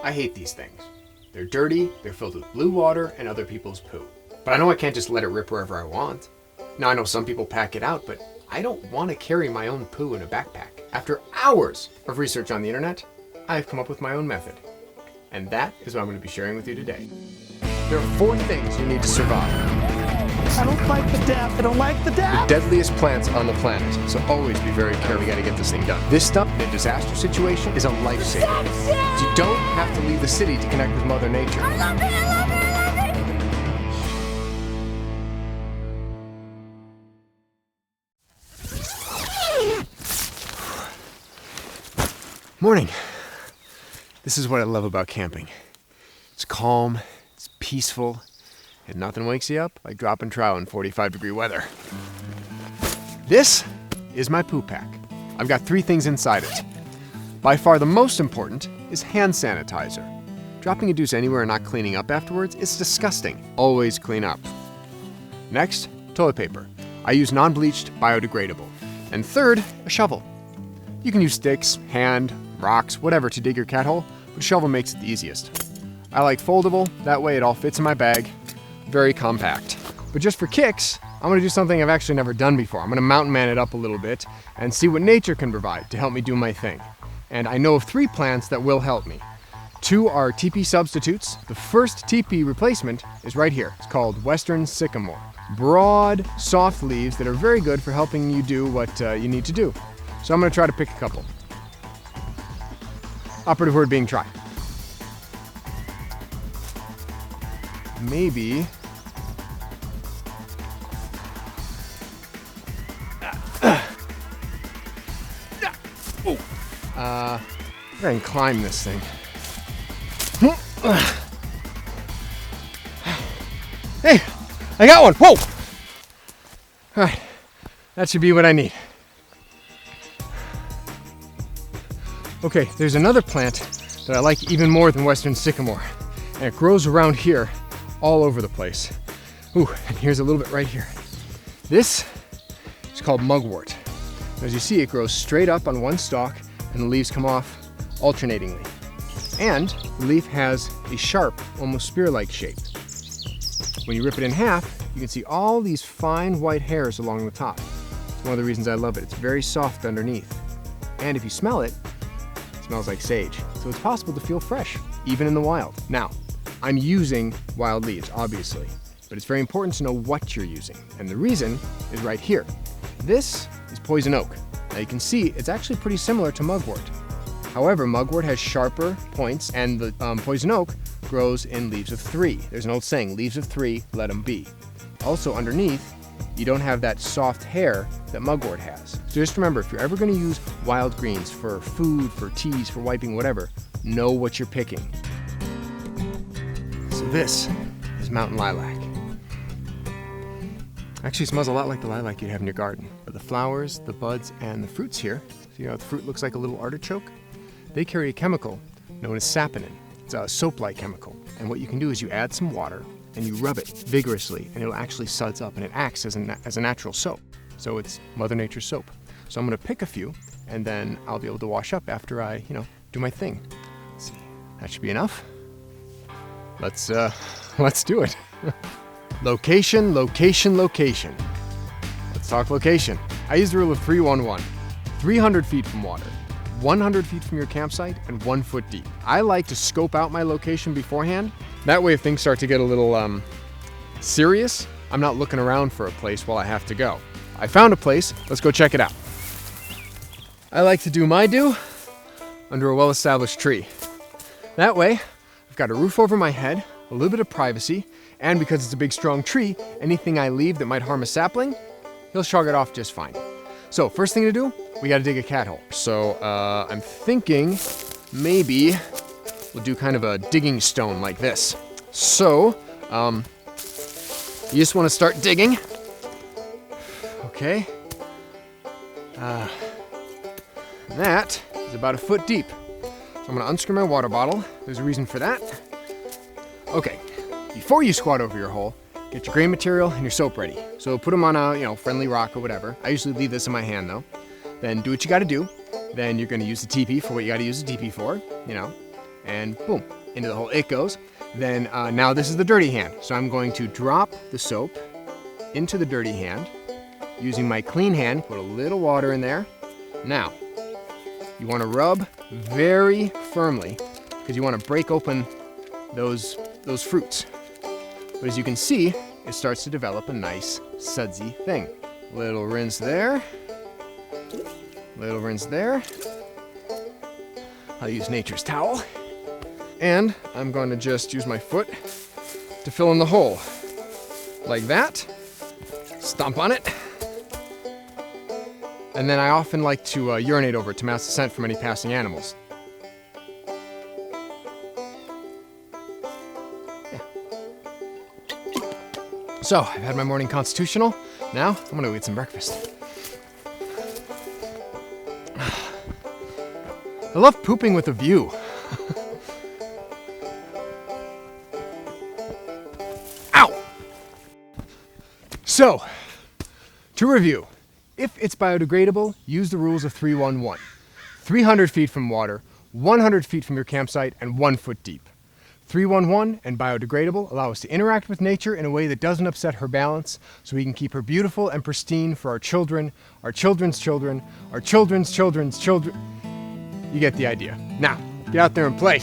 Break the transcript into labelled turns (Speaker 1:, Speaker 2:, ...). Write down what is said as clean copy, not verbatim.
Speaker 1: I hate these things. They're dirty, they're filled with blue water and other people's poo. But I know I can't just let it rip wherever I want. Now I know some people pack it out, but I don't want to carry my own poo in a backpack. After hours of research on the internet, I've come up with my own method. And that is what I'm going to be sharing with you today. There are 4 things you need to survive.
Speaker 2: I don't like the dab. I don't like the dab.
Speaker 1: The deadliest plants on the planet, so always be very careful. We gotta get this thing done. This stuff in a disaster situation is a lifesaver. So you don't have to leave the city to connect with Mother Nature.
Speaker 3: I love it, I love it, I love it!
Speaker 1: Morning. This is what I love about camping. It's calm, it's peaceful, and nothing wakes you up like dropping trout in 45-degree weather. This is my poo pack. I've got 3 things inside it. By far the most important is hand sanitizer. Dropping a deuce anywhere and not cleaning up afterwards is disgusting. Always clean up. Next, toilet paper. I use non-bleached, biodegradable. And third, a shovel. You can use sticks, hand, rocks, whatever to dig your cat hole, but a shovel makes it the easiest. I like foldable, that way it all fits in my bag. Very compact. But just for kicks, I'm gonna do something I've actually never done before. I'm gonna mountain man it up a little bit and see what nature can provide to help me do my thing. And I know of 3 plants that will help me. 2 are teepee substitutes. The first teepee replacement is right here. It's called Western Sycamore. Broad, soft leaves that are very good for helping you do what you need to do. So I'm gonna try to pick a couple. Operative word being try. Maybe try and climb this thing. Hey, I got one. Whoa! All right, that should be what I need. Okay, there's another plant that I like even more than Western Sycamore, and it grows around here all over the place. Ooh, and here's a little bit right here. This is called mugwort. As you see, it grows straight up on one stalk and the leaves come off alternatingly. And the leaf has a sharp, almost spear-like shape. When you rip it in half, you can see all these fine white hairs along the top. It's one of the reasons I love it. It's very soft underneath. And if you smell it, it smells like sage. So it's possible to feel fresh, even in the wild. Now, I'm using wild leaves, obviously, but it's very important to know what you're using. And the reason is right here. This is poison oak. Now you can see it's actually pretty similar to mugwort. However, mugwort has sharper points and the poison oak grows in leaves of 3. There's an old saying, leaves of 3, let them be. Also underneath, you don't have that soft hair that mugwort has. So just remember, if you're ever gonna use wild greens for food, for teas, for wiping, whatever, know what you're picking. So this is mountain lilac. Actually, it smells a lot like the lilac you'd have in your garden. But the flowers, the buds, and the fruits here, see how the fruit looks like a little artichoke? They carry a chemical known as saponin. It's a soap-like chemical. And what you can do is you add some water and you rub it vigorously and it'll actually suds up and it acts as a natural soap. So it's Mother Nature's soap. So I'm gonna pick a few and then I'll be able to wash up after I, do my thing. Let's see, that should be enough. Let's do it. Location, location, location. Let's talk location. I use the rule of 3-1-1. 300 feet from water, 100 feet from your campsite, and 1 foot deep. I like to scope out my location beforehand. That way if things start to get a little serious, I'm not looking around for a place while I have to go. I found a place, let's go check it out. I like to do my due under a well-established tree. That way, I've got a roof over my head, a little bit of privacy, and because it's a big strong tree, anything I leave that might harm a sapling, he'll shrug it off just fine. So first thing to do, we gotta dig a cat hole. So I'm thinking maybe we'll do kind of a digging stone like this. So you just wanna start digging. Okay. That is about 1 foot deep. So I'm gonna unscrew my water bottle. There's a reason for that. Okay, before you squat over your hole, get your grain material and your soap ready. So put them on a friendly rock or whatever. I usually leave this in my hand though. Then do what you gotta do. Then you're gonna use the teepee for what you gotta use the teepee for, and boom, into the hole it goes. Then now this is the dirty hand. So I'm going to drop the soap into the dirty hand. Using my clean hand, put a little water in there. Now, you want to rub very firmly because you want to break open those fruits. But as you can see, it starts to develop a nice sudsy thing. Little rinse there. Little rinse there. I'll use nature's towel. And I'm going to just use my foot to fill in the hole. Like that. Stomp on it. And then I often like to urinate over it to mask the scent from any passing animals. Yeah. So, I've had my morning constitutional. Now, I'm gonna go eat some breakfast. I love pooping with a view. Ow! So, to review. If it's biodegradable, use the rules of 3-1-1. 300 feet from water, 100 feet from your campsite, and 1 foot deep. 3-1-1 and biodegradable allow us to interact with nature in a way that doesn't upset her balance, so we can keep her beautiful and pristine for our children, our children's children, our children's children's children. You get the idea. Now, get out there and play.